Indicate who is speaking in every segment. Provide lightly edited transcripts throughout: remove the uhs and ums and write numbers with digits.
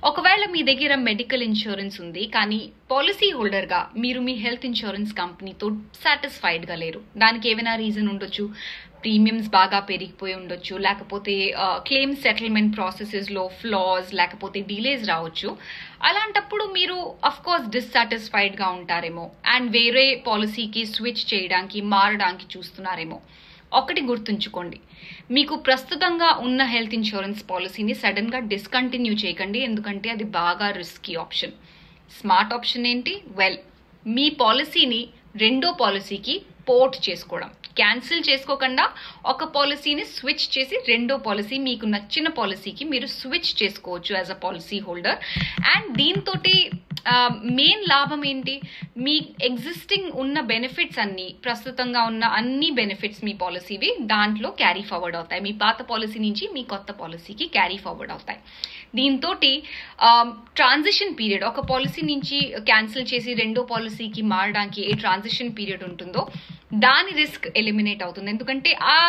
Speaker 1: ఒకవేళ మీ దగ్గర medical insurance ఉంది కానీ పాలసీ హోల్డర్గా మీరు మీ హెల్త్ ఇన్సూరెన్స్ కంపెనీతో సాటిస్ఫైడ్గా లేరు. దానికి ఏమైనా రీజన్ ఉండొచ్చు. ప్రీమియమ్స్ బాగా పెరిగిపోయి ఉండొచ్చు, లేకపోతే క్లెయిమ్ సెటిల్మెంట్ ప్రాసెసెస్లో ఫ్లాస్ లేకపోతే డిలేస్ రావచ్చు. అలాంటప్పుడు మీరు అఫ్కోర్స్ డిస్సాటిస్ఫైడ్గా ఉంటారేమో అండ్ వేరే పాలసీకి స్విచ్ చేయడానికి మారడానికి చూస్తున్నారేమో. ఒకటి గుర్తుంచుకోండి, మీకు ప్రస్తుతంగా ఉన్న హెల్త్ ఇన్సూరెన్స్ పాలసీని సడన్గా డిస్కంటిన్యూ చేయకండి, ఎందుకంటే అది బాగా రిస్కీ ఆప్షన్. స్మార్ట్ ఆప్షన్ ఏంటి? మీ పాలసీని రెండో పాలసీకి పోర్ట్ చేసుకోవడం. క్యాన్సిల్ చేసుకోకుండా ఒక పాలసీని స్విచ్ చేసి రెండో పాలసీ, మీకు నచ్చిన పాలసీకి మీరు స్విచ్ చేసుకోవచ్చు as a policy holder. And దీంతో మెయిన్ లాభం ఏంటి? మీ ఎగ్జిస్టింగ్ ఉన్న బెనిఫిట్స్ అన్ని, ప్రస్తుతంగా ఉన్న అన్ని బెనిఫిట్స్ మీ పాలసీవి దాంట్లో క్యారీ ఫార్వర్డ్ అవుతాయి. మీ పాత పాలసీ నుంచి మీ కొత్త పాలసీకి క్యారీ ఫార్వర్డ్ అవుతాయి. దీంతో ట్రాన్సిషన్ పీరియడ్, ఒక పాలసీ నుంచి క్యాన్సిల్ చేసి రెండో పాలసీకి మారడానికి ఏ ట్రాన్సిషన్ పీరియడ్ ఉంటుందో దాని రిస్క్ ఎలిమినేట్ అవుతుంది. ఎందుకంటే ఆ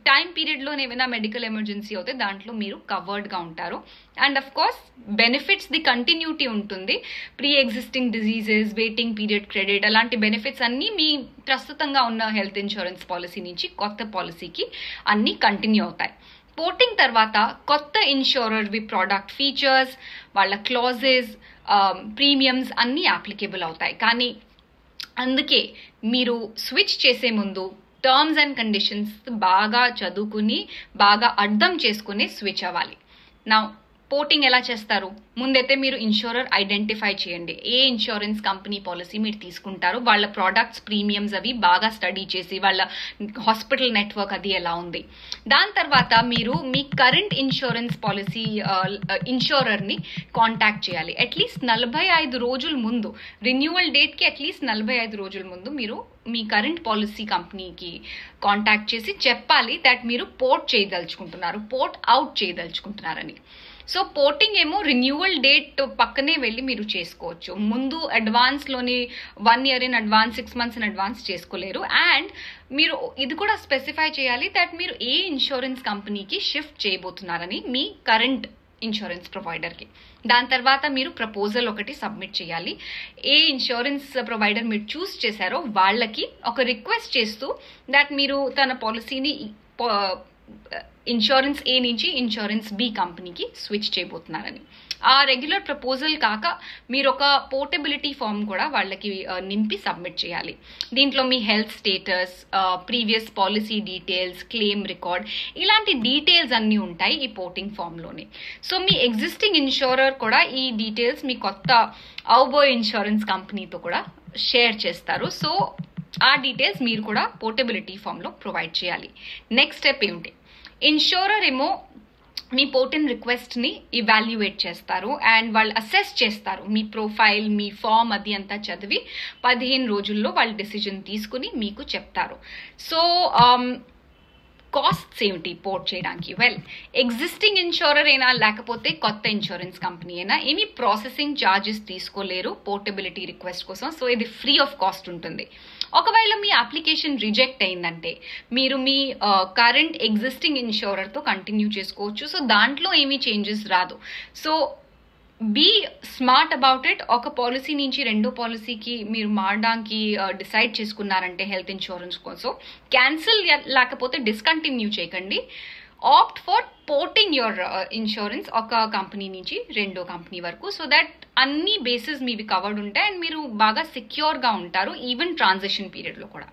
Speaker 1: టైం పీరియడ్లో ఏమైనా మెడికల్ ఎమర్జెన్సీ అవుతే దాంట్లో మీరు కవర్డ్గా ఉంటారు. And of course benefits the continuity ఉంటుంది. Pre existing diseases, waiting period credit, అలాంటి బెనిఫిట్స్ అన్నీ మీ ప్రస్తుతంగా ఉన్న హెల్త్ ఇన్సూరెన్స్ పాలసీ నుంచి కొత్త పాలసీకి అన్నీ కంటిన్యూ అవుతాయి. పోర్టింగ్ తర్వాత కొత్త ఇన్సూరర్వి ప్రోడక్ట్ ఫీచర్స్, వాళ్ళ క్లాజెస్, ప్రీమియమ్స్ అన్నీ అప్లికేబుల్ అవుతాయి. కానీ అందుకే మీరు స్విచ్ చేసే ముందు టర్మ్స్ అండ్ కండిషన్స్ బాగా చదువుకుని బాగా అర్థం చేసుకుని స్విచ్ అవ్వాలి. నా పోర్టింగ్ ఎలా చేస్తారు? ముందైతే మీరు ఇన్సూరర్ ఐడెంటిఫై చేయండి. ఏ ఇన్సూరెన్స్ కంపెనీ పాలసీ మీరు తీసుకుంటారు, వాళ్ళ ప్రోడక్ట్స్, ప్రీమియమ్స్ అవి బాగా స్టడీ చేసి, వాళ్ళ హాస్పిటల్ నెట్వర్క్ అది ఎలా ఉంది. దాని తర్వాత మీరు మీ కరెంట్ ఇన్సూరెన్స్ పాలసీ ఇన్సూరర్ని కాంటాక్ట్ చేయాలి. అట్లీస్ట్ 45 రోజుల ముందు, రిన్యూవల్ డేట్కి అట్లీస్ట్ 45 రోజుల ముందు మీరు మీ కరెంట్ పాలసీ కంపెనీకి కాంటాక్ట్ చేసి చెప్పాలి దట్ మీరు పోర్ట్ చేయదలుచుకుంటున్నారు, పోర్ట్ అవుట్ చేయదలుచుకుంటున్నారని. సో పోర్టింగ్ ఏమో రిన్యూవల్ డేట్ పక్కనే వెళ్ళి మీరు చేసుకోవచ్చు. ముందు అడ్వాన్స్లోని 1 year in advance, 6 months in advance చేసుకోలేరు. అండ్ మీరు ఇది కూడా స్పెసిఫై చేయాలి దట్ మీరు ఏ ఇన్సూరెన్స్ కంపెనీకి షిఫ్ట్ చేయబోతున్నారని మీ కరెంట్ ఇన్సూరెన్స్ ప్రొవైడర్కి. దాని తర్వాత మీరు ప్రపోజల్ ఒకటి సబ్మిట్ చేయాలి. ఏ ఇన్సూరెన్స్ ప్రొవైడర్ మీరు చూస్ చేశారో వాళ్ళకి ఒక రిక్వెస్ట్ చేస్తూ దట్ మీరు తన పాలసీని ఇన్సూరెన్స్ ఏ నుంచి ఇన్సూరెన్స్ బి కంపెనీకి స్విచ్ చేయబోతున్నారని. ఆ రెగ్యులర్ ప్రపోజల్ కాక మీరు ఒక పోర్టబిలిటీ ఫామ్ కూడా వాళ్ళకి నింపి సబ్మిట్ చేయాలి. దీంట్లో మీ health status, previous policy details, claim record, ఇలాంటి డీటెయిల్స్ అన్నీ ఉంటాయి ఈ పోర్టింగ్ ఫామ్లోనే. సో మీ ఎగ్జిస్టింగ్ ఇన్సూరర్ కూడా ఈ డీటెయిల్స్ మీ కొత్త అవుబోయ్ ఇన్సూరెన్స్ కంపెనీతో కూడా షేర్ చేస్తారు. సో ఆ డీటెయిల్స్ మీరు కూడా పోర్టబిలిటీ ఫామ్లో ప్రొవైడ్ చేయాలి. నెక్స్ట్ స్టెప్ ఏమిటి? ఇన్సూరర్ ఏమో మీ పోర్టింగ్ రిక్వెస్ట్ని ఇవాల్యుయేట్ చేస్తారు అండ్ వాళ్ళు అసెస్ చేస్తారు. మీ ప్రొఫైల్, మీ ఫామ్ అది అంతా చదివి 15 రోజుల్లో వాళ్ళు డెసిజన్ తీసుకుని మీకు చెప్తారు. సో కాస్ట్స్ ఏమిటి పోర్ట్ చేయడానికి? ఎగ్జిస్టింగ్ ఇన్సూరర్ అయినా లేకపోతే కొత్త ఇన్సూరెన్స్ కంపెనీ అయినా ఏమీ ప్రాసెసింగ్ ఛార్జెస్ తీసుకోలేరు పోర్టబిలిటీ రిక్వెస్ట్ కోసం. సో ఇది ఫ్రీ ఆఫ్ కాస్ట్ ఉంటుంది. ఒకవేళ మీ అప్లికేషన్ రిజెక్ట్ అయిందంటే మీరు మీ కరెంట్ ఎగ్జిస్టింగ్ ఇన్సూరర్తో కంటిన్యూ చేసుకోవచ్చు. సో దాంట్లో ఏమీ చేంజెస్ రాదు. So be smart about it. ఒక పాలసీ నుంచి రెండో పాలసీకి మీరు మారడానికి డిసైడ్ చేసుకున్నారంటే హెల్త్ ఇన్సూరెన్స్ కోసం క్యాన్సిల్ లేకపోతే డిస్కంటిన్యూ చేయకండి. Opt for porting your insurance ఒక కంపెనీ నుంచి రెండో కంపెనీ వరకు. సో దట్ అన్ని బేసిస్ మీవి కవర్డ్ ఉంటాయి అండ్ మీరు బాగా సెక్యూర్గా ఉంటారు ఈవెన్ ట్రాన్సిషన్ పీరియడ్లో కూడా.